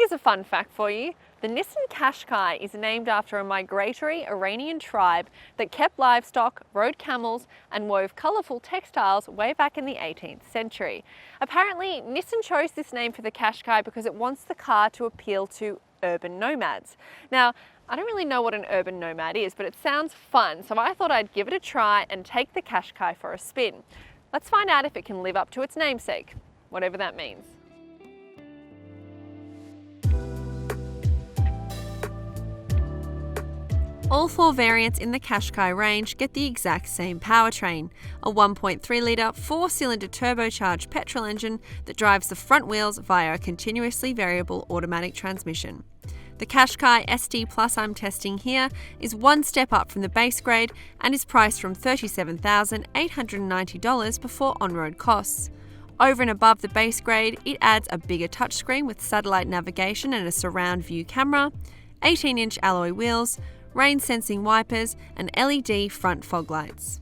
Here's a fun fact for you. The Nissan Qashqai is named after a migratory Iranian tribe that kept livestock, rode camels, and wove colourful textiles way back in the 18th century. Apparently, Nissan chose this name for the Qashqai because it wants the car to appeal to urban nomads. Now, I don't really know what an urban nomad is, but it sounds fun, so I thought I'd give it a try and take the Qashqai for a spin. Let's find out if it can live up to its namesake, whatever that means. All four variants in the Qashqai range get the exact same powertrain, a 1.3 litre, 4-cylinder turbocharged petrol engine that drives the front wheels via a continuously variable automatic transmission. The Qashqai ST Plus I'm testing here is one step up from the base grade and is priced from $37,890 before on-road costs. Over and above the base grade, it adds a bigger touchscreen with satellite navigation and a surround view camera, 18-inch alloy wheels, rain-sensing wipers, and LED front fog lights.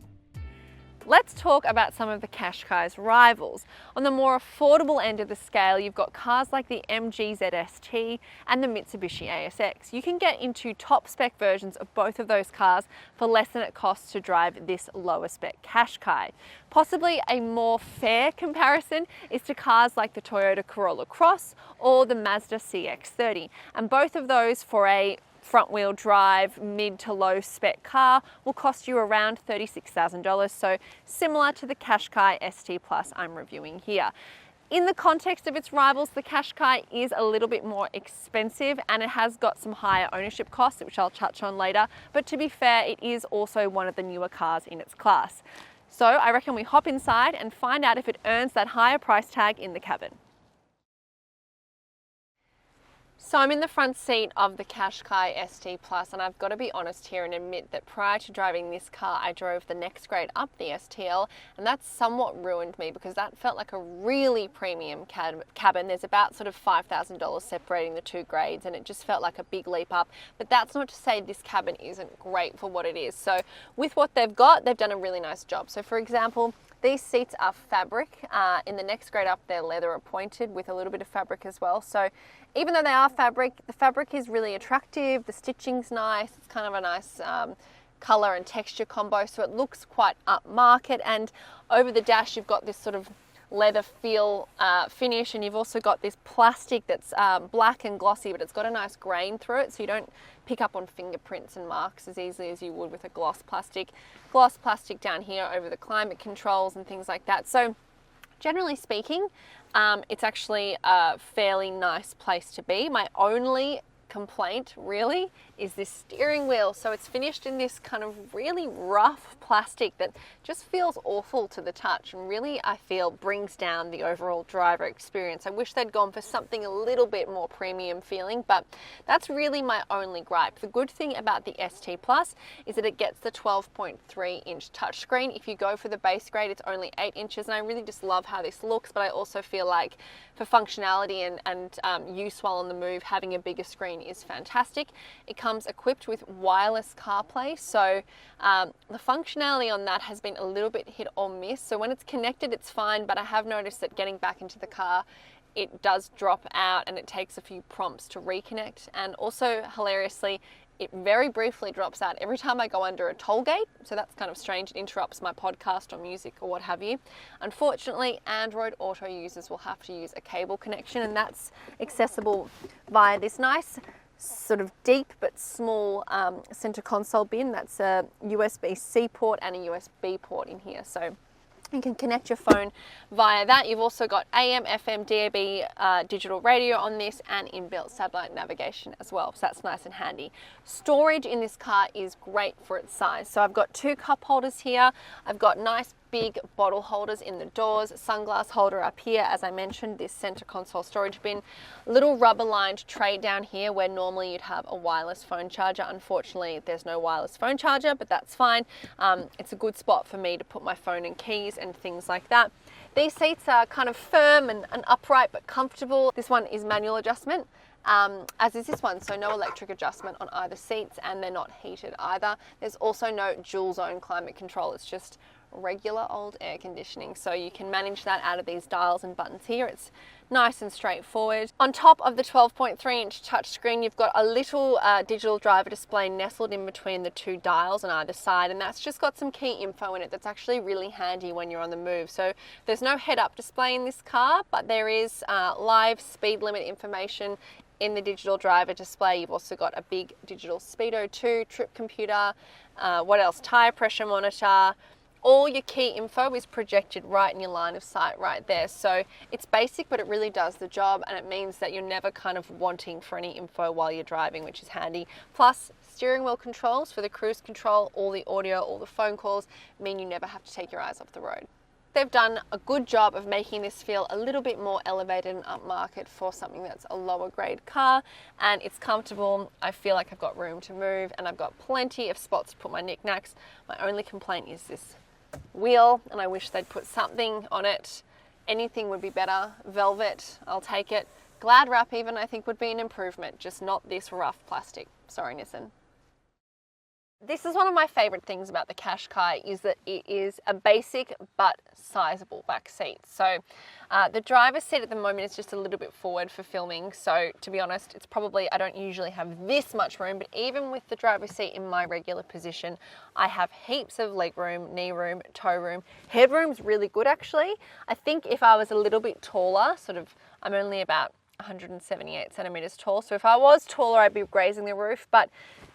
Let's talk about some of the Qashqai's rivals. On the more affordable end of the scale, you've got cars like the MG ZST and the Mitsubishi ASX. You can get into top-spec versions of both of those cars for less than it costs to drive this lower-spec Qashqai. Possibly a more fair comparison is to cars like the Toyota Corolla Cross or the Mazda CX-30, and both of those for a front-wheel drive, mid to low spec car will cost you around $36,000, so similar to the Qashqai ST Plus I'm reviewing here. In the context of its rivals, the Qashqai is a little bit more expensive and it has got some higher ownership costs, which I'll touch on later, but to be fair, it is also one of the newer cars in its class. So I reckon we hop inside and find out if it earns that higher price tag in the cabin. So I'm in the front seat of the Qashqai ST Plus, and I've got to be honest here and admit that prior to driving this car, I drove the next grade up, the STL, and that somewhat ruined me because that felt like a really premium cabin. There's about sort of $5,000 separating the two grades, and it just felt like a big leap up. But that's not to say this cabin isn't great for what it is. So with what they've got, they've done a really nice job. So for example, these seats are fabric. In the next grade up, they're leather appointed with a little bit of fabric as well. So even though they are fabric, the fabric is really attractive. The stitching's nice. It's kind of a nice color and texture combo. So it looks quite upmarket. And over the dash, you've got this sort of leather feel finish, and you've also got this plastic that's black and glossy, but it's got a nice grain through it, so you don't pick up on fingerprints and marks as easily as you would with a gloss plastic. Gloss plastic down here over the climate controls and things like that. So generally speaking, it's actually a fairly nice place to be. My only complaint really is this steering wheel. So it's finished in this kind of really rough plastic that just feels awful to the touch and really, I feel, brings down the overall driver experience. I wish they'd gone for something a little bit more premium feeling, but that's really my only gripe. The good thing about the ST Plus is that it gets the 12.3-inch touchscreen. If you go for the base grade, it's only 8 inches, and I really just love how this looks, but I also feel like for functionality and use while on the move, having a bigger screen is fantastic. It comes equipped with wireless CarPlay, so the functionality on that has been a little bit hit or miss. So when it's connected, it's fine, but I have noticed that getting back into the car, it does drop out and it takes a few prompts to reconnect. And also, hilariously, it very briefly drops out every time I go under a toll gate. So that's kind of strange. It interrupts my podcast or music or what have you. Unfortunately, Android Auto users will have to use a cable connection, and that's accessible via this nice sort of deep but small center console bin. That's a USB-C port and a USB port in here. So you can connect your phone via that. You've also got AM, FM, DAB digital radio on this and inbuilt satellite navigation as well. So that's nice and handy. Storage in this car is great for its size. So I've got 2 cup holders here. I've got nice big bottle holders in the doors, sunglass holder up here, as I mentioned, this center console storage bin, little rubber lined tray down here where normally you'd have a wireless phone charger. Unfortunately, there's no wireless phone charger, but that's fine. It's a good spot for me to put my phone and keys and things like that. These seats are kind of firm and upright but comfortable. This one is manual adjustment, as is this one, so no electric adjustment on either seats, and they're not heated either. There's also no dual zone climate control. It's just regular old air conditioning, so you can manage that out of these dials and buttons here. It's nice and straightforward. On top of the 12.3-inch touchscreen, you've got a little digital driver display nestled in between the two dials on either side, and that's just got some key info in it that's actually really handy when you're on the move. So there's no head-up display in this car, but there is live speed limit information in the digital driver display. You've also got a big digital speedo2 trip computer, what else, tire pressure monitor. All your key info is projected right in your line of sight right there. So it's basic, but it really does the job, and it means that you're never kind of wanting for any info while you're driving, which is handy. Plus, steering wheel controls for the cruise control, all the audio, all the phone calls mean you never have to take your eyes off the road. They've done a good job of making this feel a little bit more elevated and upmarket for something that's a lower grade car, and it's comfortable. I feel like I've got room to move, and I've got plenty of spots to put my knickknacks. My only complaint is this wheel, and I wish they'd put something on it. Anything would be better. Velvet, I'll take it. Glad wrap even, I think, would be an improvement, just not this rough plastic. Sorry, Nissan. This is one of my favorite things about the Qashqai, is that it is a basic but sizable back seat. So the driver's seat at the moment is just a little bit forward for filming. So to be honest, it's probably, I don't usually have this much room, but even with the driver's seat in my regular position, I have heaps of leg room, knee room, toe room. Headroom's really good actually. I think if I was a little bit taller, I'm only about 178 centimeters tall. So if I was taller, I'd be grazing the roof, but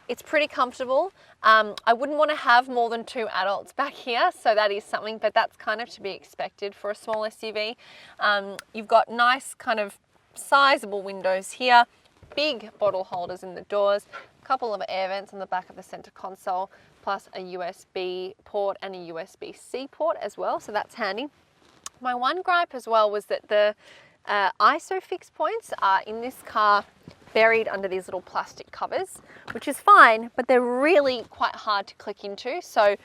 it's pretty comfortable. I wouldn't want to have more than 2 adults back here, so that is something, but that's kind of to be expected for a small SUV. You've got nice kind of sizable windows here, big bottle holders in the doors, a couple of air vents on the back of the center console, plus a USB port and a USB-C port as well, so that's handy. My one gripe as well was that the ISOFIX points are in this car buried under these little plastic covers, which is fine, but they're really quite hard to click into. So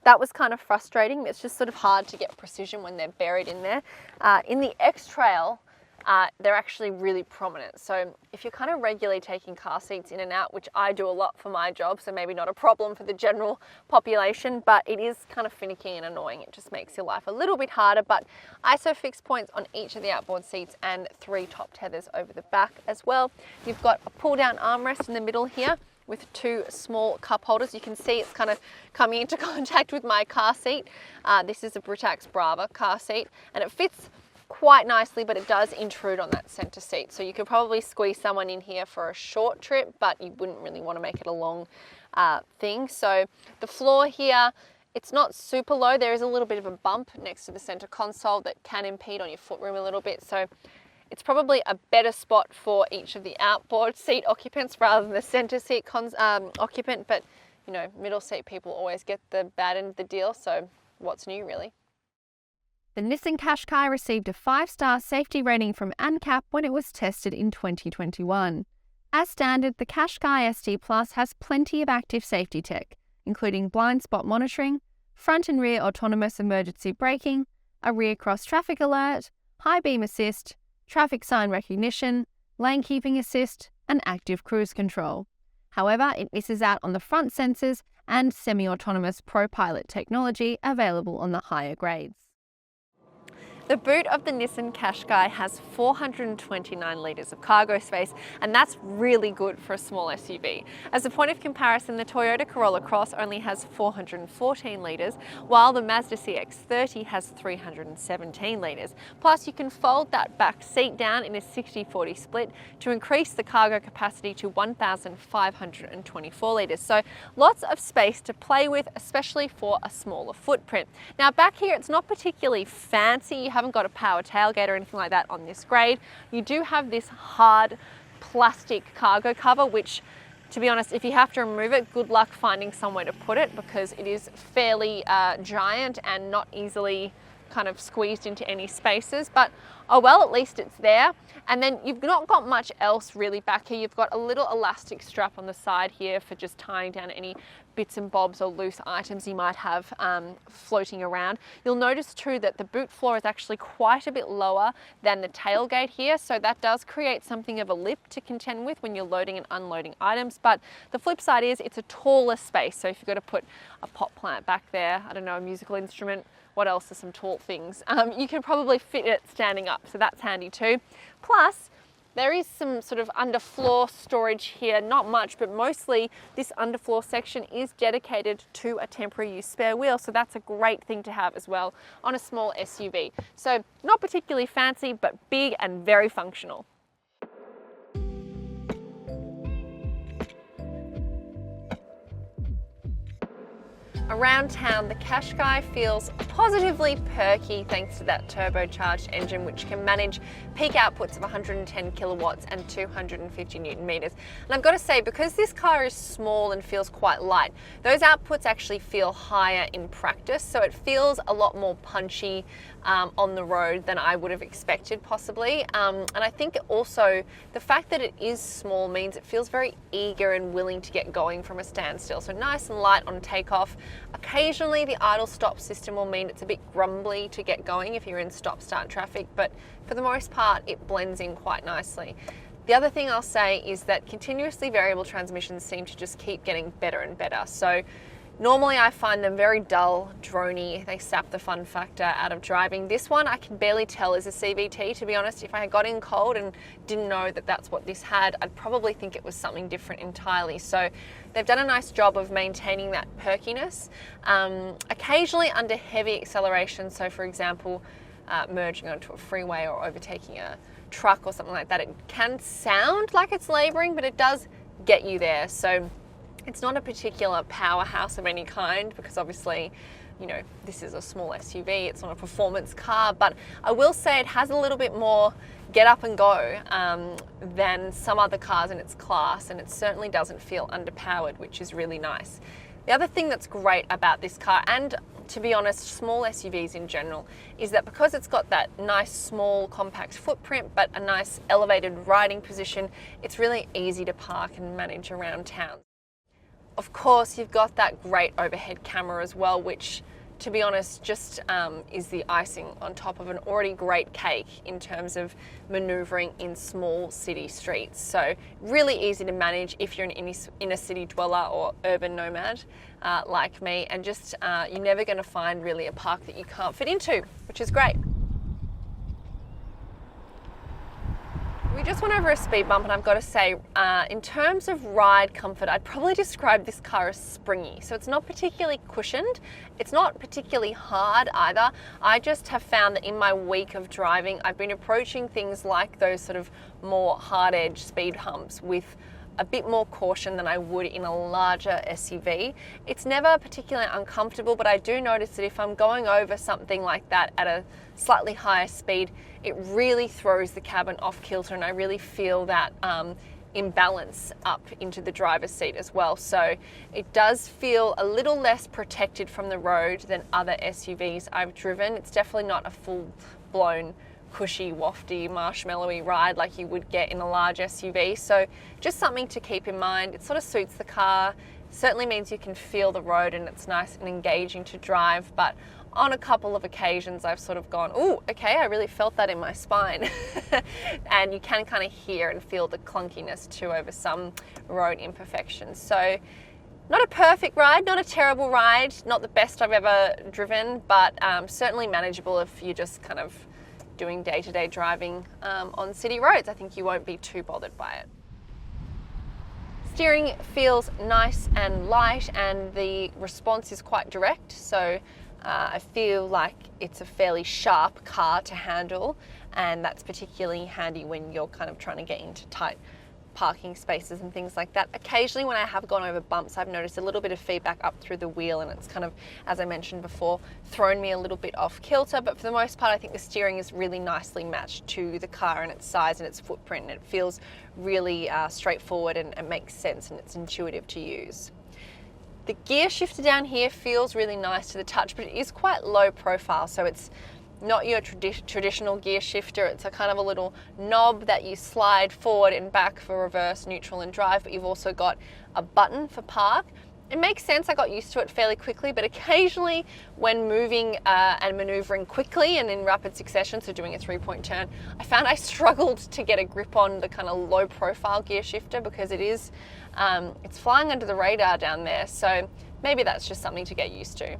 that was kind of frustrating. It's just sort of hard to get precision when they're buried in there. In the X-Trail, they're actually really prominent. So if you're kind of regularly taking car seats in and out, which I do a lot for my job, so maybe not a problem for the general population, but it is kind of finicky and annoying. It just makes your life a little bit harder, but ISOFIX points on each of the outboard seats and 3 top tethers over the back as well. You've got a pull-down armrest in the middle here with 2 small cup holders. You can see it's kind of coming into contact with my car seat. This is a Britax Brava car seat, and it fits quite nicely, but it does intrude on that center seat. So you could probably squeeze someone in here for a short trip, but you wouldn't really want to make it a long thing. So the floor here, it's not super low. There is a little bit of a bump next to the center console that can impede on your footroom a little bit. So it's probably a better spot for each of the outboard seat occupants rather than the center seat occupant. But you know, middle seat people always get the bad end of the deal. So what's new really? The Nissan Qashqai received a 5-star safety rating from ANCAP when it was tested in 2021. As standard, the Qashqai ST Plus has plenty of active safety tech, including blind spot monitoring, front and rear autonomous emergency braking, a rear cross traffic alert, high beam assist, traffic sign recognition, lane keeping assist, and active cruise control. However, it misses out on the front sensors and semi-autonomous ProPilot technology available on the higher grades. The boot of the Nissan Qashqai has 429 litres of cargo space, and that's really good for a small SUV. As a point of comparison, the Toyota Corolla Cross only has 414 litres, while the Mazda CX-30 has 317 litres. Plus, you can fold that back seat down in a 60-40 split to increase the cargo capacity to 1,524 litres. So lots of space to play with, especially for a smaller footprint. Now back here, it's not particularly fancy. You haven't got a power tailgate or anything like that on this grade. You do have this hard plastic cargo cover, which, to be honest, if you have to remove it, good luck finding somewhere to put it, because it is fairly giant and not easily kind of squeezed into any spaces. But oh well, at least it's there. And then you've not got much else really back here. You've got a little elastic strap on the side here for just tying down any bits and bobs or loose items you might have floating around. You'll notice too that the boot floor is actually quite a bit lower than the tailgate here, so that does create something of a lip to contend with when you're loading and unloading items. But the flip side is it's a taller space, so if you've got to put a pot plant back there, I don't know, a musical instrument, what else are some tall things? You can probably fit it standing up. up, so that's handy too. Plus, there is some sort of underfloor storage here, not much, but mostly this underfloor section is dedicated to a temporary use spare wheel. So that's a great thing to have as well on a small SUV. So not particularly fancy, but big and very functional. Around town, the Qashqai feels positively perky thanks to that turbocharged engine, which can manage peak outputs of 110 kilowatts and 250 Newton meters. And I've got to say, because this car is small and feels quite light, those outputs actually feel higher in practice. So it feels a lot more punchy on the road than I would have expected possibly. And I think also the fact that it is small means it feels very eager and willing to get going from a standstill. So nice and light on takeoff. Occasionally the idle stop system will mean it's a bit grumbly to get going if you're in stop start traffic, but for the most part it blends in quite nicely. The other thing I'll say is that continuously variable transmissions seem to just keep getting better and better. So normally I find them very dull, drony, they sap the fun factor out of driving. This one I can barely tell is a CVT, to be honest. If I got in cold and didn't know that that's what this had, I'd probably think it was something different entirely. So they've done a nice job of maintaining that perkiness. Occasionally under heavy acceleration, so for example, merging onto a freeway or overtaking a truck or something like that, it can sound like it's laboring, but it does get you there. So it's not a particular powerhouse of any kind, because obviously, you know, this is a small SUV, it's not a performance car, but I will say it has a little bit more get up and go than some other cars in its class, and it certainly doesn't feel underpowered, which is really nice. The other thing that's great about this car, and to be honest, small SUVs in general, is that because it's got that nice small compact footprint but a nice elevated riding position, it's really easy to park and manage around town. Of course, you've got that great overhead camera as well, which, to be honest, just is the icing on top of an already great cake in terms of maneuvering in small city streets. So really easy to manage if you're an inner city dweller or urban nomad like me, and just you're never going to find really a park that you can't fit into, which is great. We just went over a speed bump, and I've got to say, in terms of ride comfort, I'd probably describe this car as springy. So it's not particularly cushioned, it's not particularly hard either. I just have found that in my week of driving, I've been approaching things like those sort of more hard edge speed humps with a bit more caution than I would in a larger SUV. It's never particularly uncomfortable, but I do notice that if I'm going over something like that at a slightly higher speed, it really throws the cabin off kilter, and I really feel that imbalance up into the driver's seat as well. So it does feel a little less protected from the road than other SUVs I've driven. It's definitely not a full-blown cushy, wafty, marshmallowy ride like you would get in a large SUV. So just something to keep in mind. It sort of suits the car. Certainly means you can feel the road and it's nice and engaging to drive, but on a couple of occasions I've sort of gone, oh, okay, I really felt that in my spine. And you can kind of hear and feel the clunkiness too over some road imperfections. So not a perfect ride, not a terrible ride, not the best I've ever driven, but certainly manageable if you're just kind of doing day-to-day driving on city roads. I think you won't be too bothered by it. Steering feels nice and light, and the response is quite direct, so I feel like it's a fairly sharp car to handle, and that's particularly handy when you're kind of trying to get into tight parking spaces and things like that. Occasionally when I have gone over bumps, I've noticed a little bit of feedback up through the wheel, and it's kind of, as I mentioned before, thrown me a little bit off kilter, but for the most part I think the steering is really nicely matched to the car and its size and its footprint, and it feels really straightforward and makes sense, and it's intuitive to use. The gear shifter down here feels really nice to the touch, but it is quite low profile, so it's not your traditional gear shifter. It's a kind of a little knob that you slide forward and back for reverse, neutral and drive, but you've also got a button for park. It makes sense, I got used to it fairly quickly, but occasionally when moving and maneuvering quickly and in rapid succession, so doing a 3-point turn, I found I struggled to get a grip on the kind of low profile gear shifter because it is, it's flying under the radar down there, so maybe that's just something to get used to.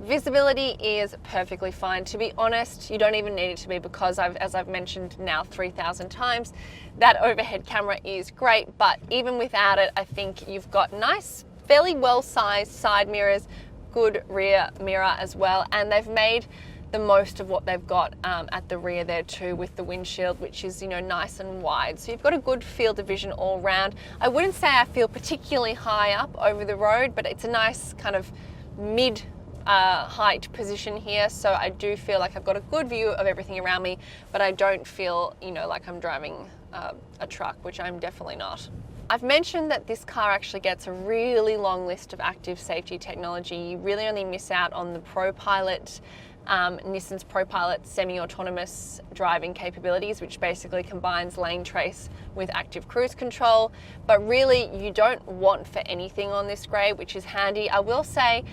Visibility is perfectly fine. To be honest, you don't even need it to be, because as I've mentioned now 3,000 times, that overhead camera is great, but even without it, I think you've got nice, fairly well-sized side mirrors, good rear mirror as well, and they've made the most of what they've got at the rear there too, with the windshield, which is, you know, nice and wide. So you've got a good field of vision all round. I wouldn't say I feel particularly high up over the road, but it's a nice kind of mid height position here, so I do feel like I've got a good view of everything around me, but I don't feel, you know, like I'm driving a truck, which I'm definitely not. I've mentioned that this car actually gets a really long list of active safety technology. You really only miss out on the ProPilot, Nissan's ProPilot semi-autonomous driving capabilities, which basically combines lane trace with active cruise control, but really you don't want for anything on this grey, which is handy. I will say,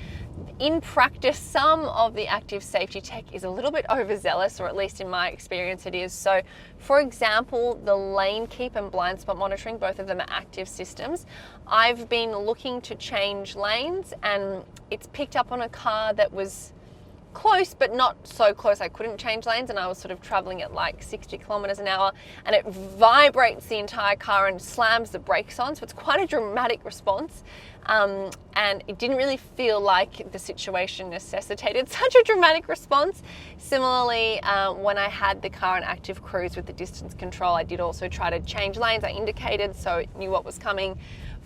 in practice, some of the active safety tech is a little bit overzealous, or at least in my experience it is. So for example, the lane keep and blind spot monitoring, both of them are active systems. I've been looking to change lanes and it's picked up on a car that was close, but not so close I couldn't change lanes, and I was sort of traveling at like 60 kilometers an hour, and it vibrates the entire car and slams the brakes on, so it's quite a dramatic response, and it didn't really feel like the situation necessitated such a dramatic response. Similarly, when I had the car in active cruise with the distance control, I did also try to change lanes. I indicated so it knew what was coming,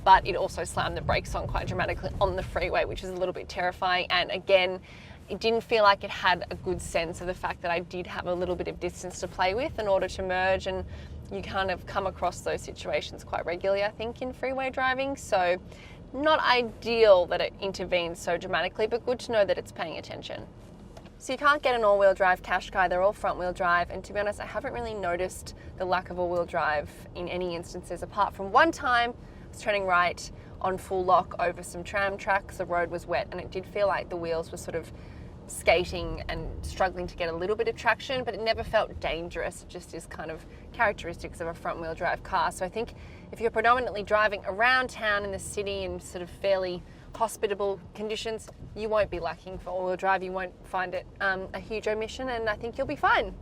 but it also slammed the brakes on quite dramatically on the freeway, which is a little bit terrifying. And again, it didn't feel like it had a good sense of the fact that I did have a little bit of distance to play with in order to merge, and you kind of come across those situations quite regularly, I think, in freeway driving. So not ideal that it intervenes so dramatically, but good to know that it's paying attention. So you can't get an all-wheel drive Qashqai, they're all front-wheel drive, and to be honest, I haven't really noticed the lack of all-wheel drive in any instances, apart from one time I was turning right on full lock over some tram tracks. The road was wet and it did feel like the wheels were sort of skating and struggling to get a little bit of traction, but it never felt dangerous. It just is kind of characteristics of a front-wheel drive car. So I think if you're predominantly driving around town in the city in sort of fairly hospitable conditions, you won't be lacking for all-wheel drive. You won't find it a huge omission, and I think you'll be fine.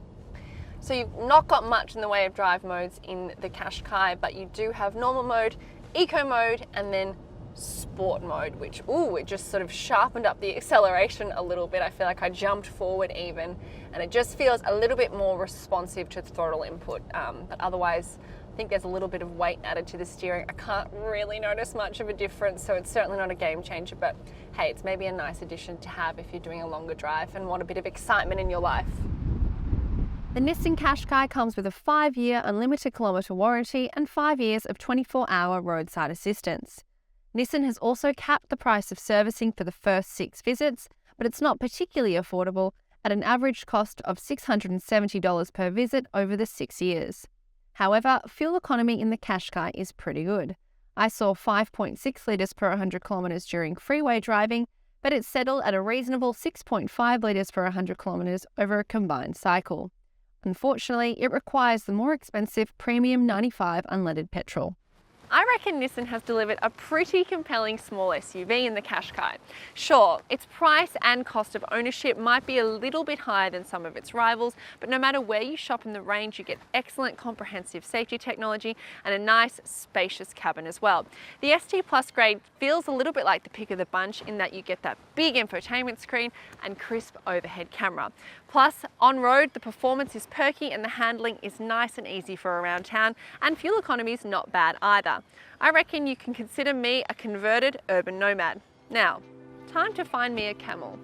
So you've not got much in the way of drive modes in the Qashqai, but you do have normal mode, eco mode, and then sport mode, which, it just sort of sharpened up the acceleration a little bit. I feel like I jumped forward even, and it just feels a little bit more responsive to throttle input. But otherwise, I think there's a little bit of weight added to the steering. I can't really notice much of a difference, so it's certainly not a game changer, but hey, it's maybe a nice addition to have if you're doing a longer drive and want a bit of excitement in your life. The Nissan Qashqai comes with a 5-year unlimited kilometre warranty and 5 years of 24-hour roadside assistance. Nissan has also capped the price of servicing for the first 6 visits, but it's not particularly affordable at an average cost of $670 per visit over the 6 years. However, fuel economy in the Qashqai is pretty good. I saw 5.6 litres per 100 kilometres during freeway driving, but it's settled at a reasonable 6.5 litres per 100 kilometres over a combined cycle. Unfortunately, it requires the more expensive premium 95 unleaded petrol. I reckon Nissan has delivered a pretty compelling small SUV in the Qashqai. Sure, its price and cost of ownership might be a little bit higher than some of its rivals, but no matter where you shop in the range, you get excellent comprehensive safety technology and a nice spacious cabin as well. The ST Plus grade feels a little bit like the pick of the bunch in that you get that big infotainment screen and crisp overhead camera. Plus, on-road, the performance is perky and the handling is nice and easy for around town, and fuel economy is not bad either. I reckon you can consider me a converted urban nomad. Now, time to find me a camel.